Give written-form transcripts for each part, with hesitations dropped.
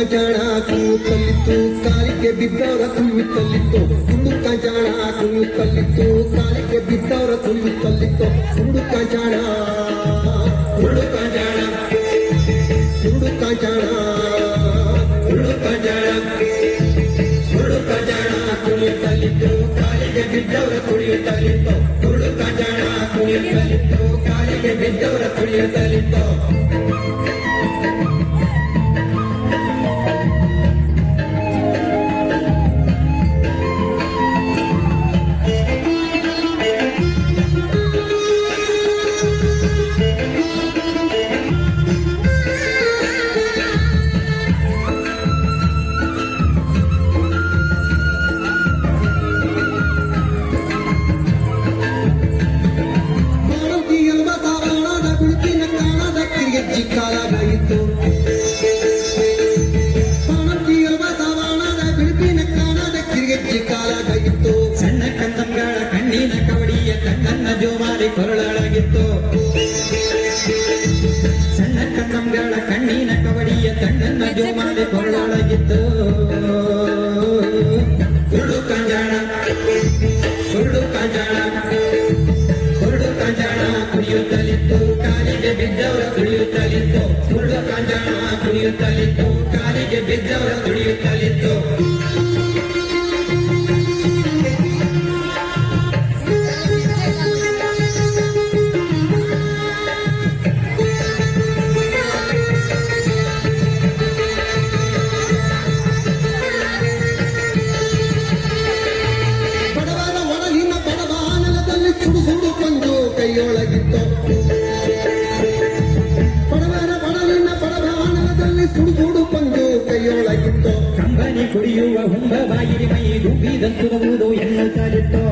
ಜಾಣ ಕುಣಿಯುತ್ತಲಿತ್ತು ಕಾಲಿಗೆ ಬಿದ್ದವರ ಕುಣಿಯುತ್ತಲಿತ್ತು ಹುಡುಕ ಜಾಣ ಕುಣಿಯುತ್ತಲಿತ್ತು ಕಾಲಿಗೆ ಬಿದ್ದವರ ಕುಣಿಯುತ್ತಲಿತ್ತು ಹುಡುಕ ಜಾಣ ಹುಡುಕ ಜಾಣ ಹುಡುಕ ಜಾಣ ಹುಡುಕ ಜಾಣ ಹುಡುಕ ಜಾಣ ಕುಣಿಯುತ್ತಲಿತ್ತು ಕಾಲಿಗೆ ಬಿದ್ದವರ ಕುಣಿಯುತ್ತಲಿತ್ತು ಹುಡುಕ ಜಾಣ ಕುಣಿಯುತ್ತಲಿತ್ತು ಕಾಲಿಗೆ ಬಿದ್ದವರ ಕುಣಿಯುತ್ತಲಿತ್ತು ಕಾಲಾಗಾಯಿತು ಬಿಡುಪಿನ ಕಾಣದ ಕಿರಿಗೆಜ್ಜಿ ಕಾಲಾಗಾಯಿತ್ತು ಸಣ್ಣ ಕಂದಮ್ಗಳ ಕಣ್ಣಿನ ಕವಡಿಯ ಕಣ್ಣನ್ನ ಜೋಮಾರಿ ಕೊರಳಾಗಿತ್ತು ಸಣ್ಣ ಕಂದಮ್ಗಳ ಕಣ್ಣಿನ ಕವಡಿಯ ಕಣ್ಣನ್ನ ಜೋಮಾರಿ ಕೊರಳಾಗಿತ್ತು ಕುರುಡು ಕಂಜಾಣ ಕುರುಡು ಕಂಜಾಣ ಕುರುಡು ಕಂಜಾಣ ಕುಡಿಯುತ್ತಲಿತ್ತು ಕಾಲಿಗೆ ಬಿದ್ದವರ ಕುಡಿಯುತ್ತಲಿತ್ತು ಕುರುಡು ಕಂಜಾಣ ಕುಡಿಯುತ್ತಲಿತ್ತು ಕಾಲಿಗೆ ಬಿದ್ದವರ ಕುಡಿಯುತ್ತಲಿತ್ತು ಬಡವರ ಒಳಗಿನ ಬಡವಾನಲದಲ್ಲಿ ಸುಡುಸುಡು ಕೊಂದು ಕೈಯೊಳಗಿತ್ತು ಬಡವರ ಒಳಗಿನ ಬಡವಾನಲದಲ್ಲಿ ಸುಡುಸುಡು ಕೊಂದು ಕೈಯೊಳಗಿತ್ತು ಕಂಬನಿ ಕುಡಿಯುವ ಹುಂಬವಾಗಿ ಮೈ ದುಂಬಿದಂತುವುದು ಎನ್ನುತ್ತಲಿತ್ತು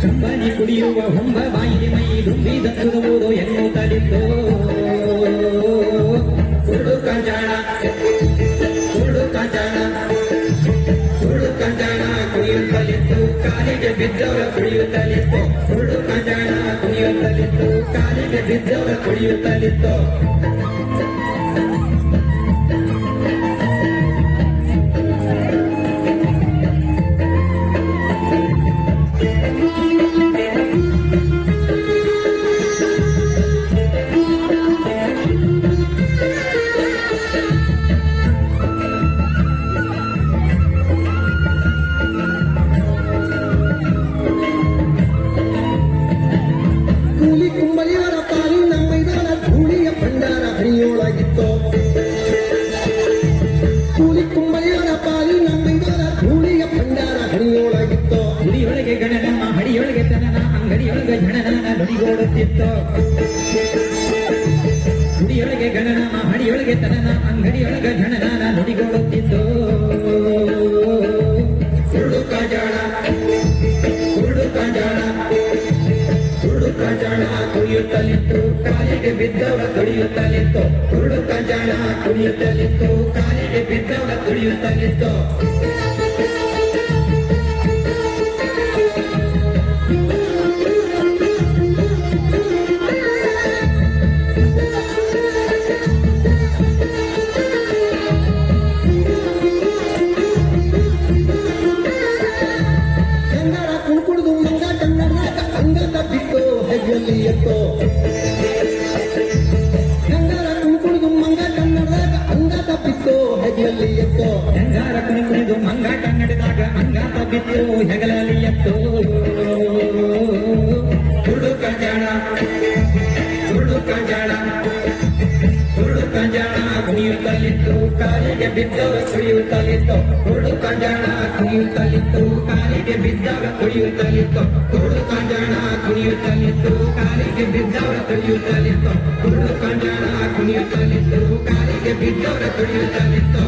ಕಂಬನಿ ಕುಡಿಯುವ ಹುಂಬವಾಗಿ ಮೈ ದುಂಬಿದಂತುವುದು ಎನ್ನುತ್ತಲಿತ್ತು ಕುರುಡು ಕಂಜಾಣ ಕುರುಡು ಕಂಜಾಣ ಕುರುಡು ಕಂಜಾಣ ಕುಣಿಯುತ್ತಲಿತ್ತು ಕಾಲಿಗೆ ಬಿದ್ದವರ ಕುಡಿಯುತ್ತಲಿತ್ತು ಕುರುಡು ಕಂಜಾಣ ಕುಣಿಯುತ್ತಲಿತ್ತು ಕಾಲಿಗೆ ಬಿದ್ದವರ ಕುಡಿಯುತ್ತಲಿತ್ತು ಕೂಲಿ ಕುಂಬಳಿಯವರ ಪಾಲಿನ ಮೈದಾನ ಧೂಳಿಯ ಭಂಡಾರ ಹಣಿಯೊಳಗಿತ್ತು ಕೂಲಿ ಕುಂಬಳಿಯವರ ಪಾಲಿನ ಮೈದಾನ ಧೂಳಿಯ ಭಂಡಾರ ಹಣಿಯೊಳಗಿತ್ತು ಗುಡಿಯೊಳಗೆ ಗಣನ ಹಡಿಯೊಳಗೆ ತನನ ಅಂಗಡಿಯೊಳಗೆ ಝಣನ ನುಡಿಗೋಡುತ್ತಿತ್ತು ಗುಡಿಯೊಳಗೆ ಗಣನ ಹಡಿಯೊಳಗೆ ತನನ ಅಂಗಡಿಯೊಳಗೆ ಝಣನ ನುಡಿಗೋಡುತ್ತಿತ್ತು ಕುರುಡು ಕಾಜಾಣ ಕುರುಡು ಕಾಜಾಣ ಕುರುಡು ಕಾಜಾಣ ಕುಣಿಯುತ್ತಲಿತ್ತು ಕಾಲಿಗೆ ಬಿದ್ದವರ ತುಳಿಯುತ್ತಲಿತ್ತು ಕುರುಡು ಕಾಜಾಣ ಕುಣಿಯುತ್ತಲಿತ್ತು ಕಾಲಿಗೆ ಬಿದ್ದವರ ತುಳಿಯುತ್ತಲಿತ್ತು ಗಂಗಾರ ಕುಣುಕುಡಿದು ಮಂಗ ಕನ್ನಡ ಅಂಗದ ಬಿಟ್ಟು ಹೆಜ್ಜೆಯಲ್ಲಿ ಎತ್ತು ಗಂಗಾರ ಕುಣುಕುಡಿದು ಮಂಗ ಕನ್ನಡದಾಗ ಅಂಗದ ಬಿಟ್ಟು ಹೆಜ್ಜೆಯಲ್ಲಿ ಎತ್ತು ಹೆಂಗಾರ ಕುಣಿದು ಮಂಗಾಟ ನಡೆದಾಗ ಅಂಗಾತ ಬಿತ್ತು ಹೆಗಲಲ್ಲಿ ಎತ್ತು ಕುರುಡು ಕಾಜಾಣ ಕುರುಡು ಕಾಜಾಣ ಕುರುಡು ಕಾಜಾಣ ಕುಣಿಯುತ್ತಲಿತ್ತು ಕಾಲಿಗೆ ಬಿದ್ದವರ ಕುಡಿಯುತ್ತಲಿತ್ತು ಕುರುಡು ಕಾಜಾಣ ಕುಣಿಯುತ್ತಲಿತ್ತು ಕಾಲಿಗೆ ಬಿದ್ದವರ ಕುಡಿಯುತ್ತಲಿತ್ತು ಕುರುಡು ಕಾಜಾಣ ಕುಣಿಯುತ್ತಲಿತ್ತು ಕಾಲಿಗೆ ಬಿದ್ದವರ ಕುಡಿಯುತ್ತಲಿತ್ತು ಕುರುಡು ಕಾಜಾಣ ಕುಣಿಯುತ್ತಲಿತ್ತು ಕಾಲಿಗೆ ಬಿದ್ದವರ ಕುಡಿಯುತ್ತಲಿತ್ತು